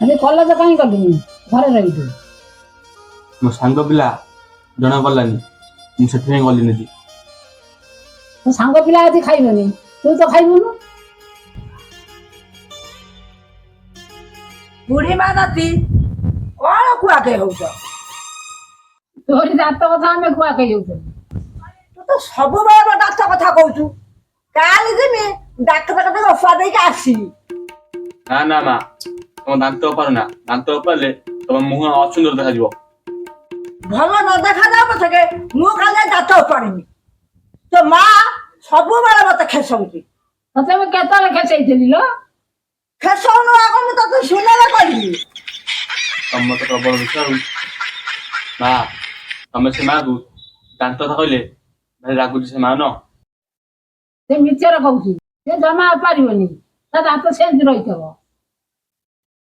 ଆଜି କଲେଜ କାହିଁ ଗଲୁନି ଘରେ ରହିଛୁ? ମୋ ସାଙ୍ଗ ପିଲା ଜଣା ଗଲାନି, ମୁଁ ସେଥିପାଇଁ ଗଲିନି ଆଜି। ତୋ ସାଙ୍ଗ ପିଲା ଆଜି ଖାଇବନି, ତୁ ତ ଖାଇବୁନୁ। ବୁଢୀ ମା ନାତି କଣ କୁଆକେ ହଉଛ? ତୋରି ଦାନ୍ତ କଥା ଆମେ କୁଆ ଖାଇଯାଉଛୁ। ତୁ ତ ସବୁବେଳେ ମୋ ଦାନ୍ତ କଥା କହୁଛୁ। କାଲି ଯିମି ଡାକ୍ତର କତିକି ଓଷା ଦେଇକି ଆସିବି। ନା ନା ମା, ତମ ଦାନ୍ତ ଓପାର ନା, ଦାନ୍ତ ଓପାରିଲେ ତମ ମୁହଁ ଅସୁନ୍ଦର ଦେଖାଯିବ। ଭଲ ନ ଦେଖାଯାଉ ପଛକେ ମୁଁ କାଲି ଦାନ୍ତ ଓପାଡ଼ିବି। ତୋ ମା ସବୁବେଳେ ମତେ ଖେସଉଛି। ତତେ ମୁଁ କେତେବେଳେ ଖେଚେଇଥିଲି ଲୋ? ଖେସଉନୁ ଆଗ ମୁଁ ତତେ ସୁନାରେ କରିବି। ତମ ତ ପ୍ରବଳ ବିଷ ଆଉ। ମା, ତମେ ସେ ମାକୁ ଦାନ୍ତ କଥା କହିଲେ ଭାରି ରାଗୁଛି ସେ ମା ନ। ସେ ମିଛରେ କହୁଛି, ସେ ଜମା ପାରିବନି, ତା ଦାନ୍ତ ସେମିତି ରହିଥିବ।